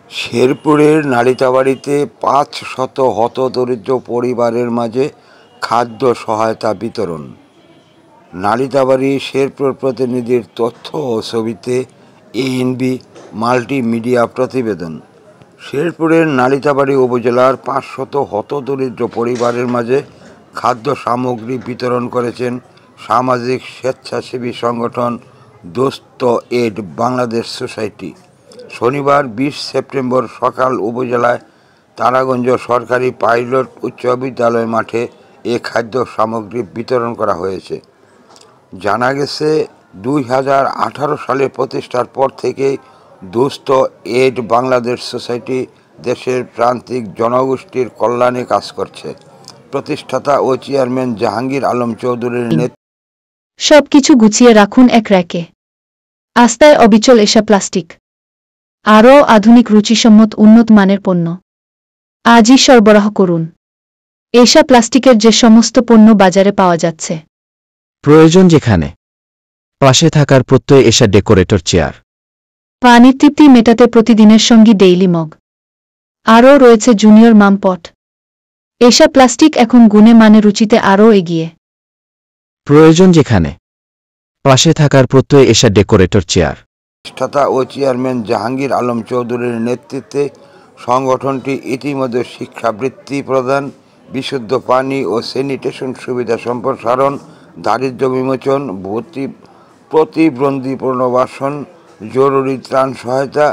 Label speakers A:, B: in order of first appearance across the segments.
A: শেরপুরের নালিতাবাড়ীতে ৫০০ হতদরিদ্র পরিবারের মাঝে খাদ্য সহায়তা বিতরণ। নালিতাবাড়ী শেরপুর প্রতিনিধির তথ্য ও ছবিতে এএনবি মাল্টিমিডিয়া প্রতিবেদন। শেরপুরের নালিতাবাড়ী উপজেলার ৫০০ হতদরিদ্র পরিবারের মাঝে খাদ্য সামগ্রী বিতরণ করেছেন সামাজিক স্বেচ্ছাসেবী সংগঠন দোস্ত এড বাংলাদেশ সোসাইটি। শনিবার ২০ সেপ্টেম্বর সকাল উপজেলায় তারাগঞ্জ সরকারি পাইলট উচ্চ বিদ্যালয় মাঠে এ খাদ্য সামগ্রী বিতরণ করা হয়েছে। জানা গেছে, ২০১৮ সালে প্রতিষ্ঠার পর থেকেই দোস্ত এড বাংলাদেশ সোসাইটি দেশের প্রান্তিক জনগোষ্ঠীর কল্যাণে কাজ করছে। প্রতিষ্ঠাতা ও চেয়ারম্যান জাহাঙ্গীর আলম চৌধুরীর
B: সবকিছু গুছিয়ে রাখুন এক র্যাকে। আস্তায় অবিচল এশা প্লাস্টিক, আরও আধুনিক রুচিসম্মত উন্নত মানের পণ্য আজই সরবরাহ করুন। এশা প্লাস্টিকের যে সমস্ত পণ্য বাজারে পাওয়া যাচ্ছে,
C: প্রয়োজন যেখানে, পাশে থাকার প্রত্যয় এশা ডেকোরেটর চেয়ার,
B: পানির তৃপ্তি মেটাতে প্রতিদিনের সঙ্গী ডেইলি মগ, আরও রয়েছে জুনিয়র মাম পট। এশা প্লাস্টিক এখন গুণে মানে রুচিতে আরও এগিয়ে।
C: প্রয়োজন যেখানে, পাশে থাকার প্রত্যয় এশা ডেকোরেটর চেয়ার।
A: প্রতিষ্ঠাতা ও চেয়ারম্যান জাহাঙ্গীর আলম চৌধুরীর নেতৃত্বে সংগঠনটি ইতিমধ্যে শিক্ষাবৃত্তি প্রদান, বিশুদ্ধ পানি ও স্যানিটেশন সুবিধা সম্প্রসারণ, দারিদ্র্য বিমোচন, প্রতিবন্ধী পুনর্বাসন, জরুরি ত্রাণ সহায়তা,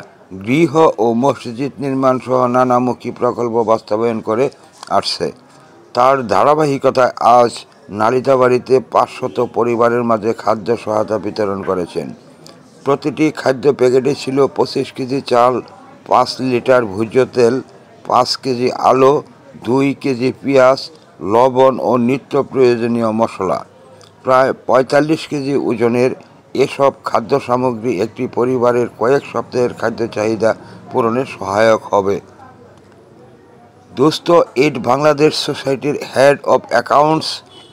A: গৃহ ও মসজিদ নির্মাণ সহ নানামুখী প্রকল্প বাস্তবায়ন করে আসছে। তার ধারাবাহিকতায় আজ নালিতাবাড়ীতে ৫০০ পরিবারের মাঝে খাদ্য সহায়তা বিতরণ করেছেন। প্রতিটি খাদ্য প্যাকেটে ছিল ২৫ কেজি চাল, ৫ লিটার ভোজ্য তেল, ৫ কেজি আলু, ২ কেজি পেঁয়াজ, লবণ ও নিত্য প্রয়োজনীয় মশলা। প্রায় ৪৫ কেজি ওজনের এসব খাদ্য সামগ্রী একটি পরিবারের কয়েক সপ্তাহের খাদ্য চাহিদা পূরণে সহায়ক হবে। দোস্ত এড বাংলাদেশ সোসাইটির head of accounts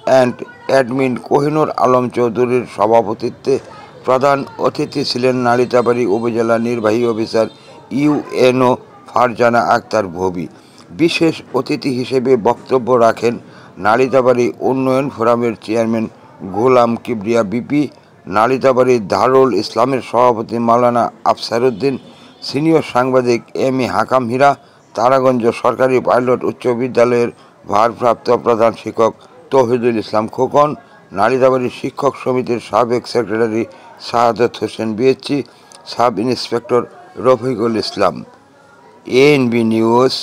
A: and admin Kohinoor Alam চৌধুরীর সভাপতিত্বে প্রধান অতিথি ছিলেন নালিতাবাড়ী উপজেলা নির্বাহী অফিসার ইউএনও ফারজানা আক্তার ভবি। বিশেষ অতিথি হিসেবে বক্তব্য রাখেন নালিতাবাড়ী উন্নয়ন ফোরামের চেয়ারম্যান গোলাম কিবরিয়া বিপি, নালিতাবাড়ী দারুল ইসলামের সভাপতি মাওলানা আফসার উদ্দিন, সিনিয়র সাংবাদিক এম এ হাকাম হীরা, তারাগঞ্জ সরকারি পাইলট উচ্চ বিদ্যালয়ের ভারপ্রাপ্ত প্রধান শিক্ষক তৌহিদুল ইসলাম খোকন, নালিতাবাড়ী শিক্ষক সমিতির সাবেক secretary Shahadat Hossain BSc, sub inspector Rafiqul Islam. ANB news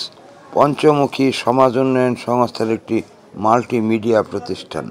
A: পঞ্চমুখী সমাজ উন্নয়ন সংস্থার একটি মাল্টিমিডিয়া প্রতিষ্ঠান।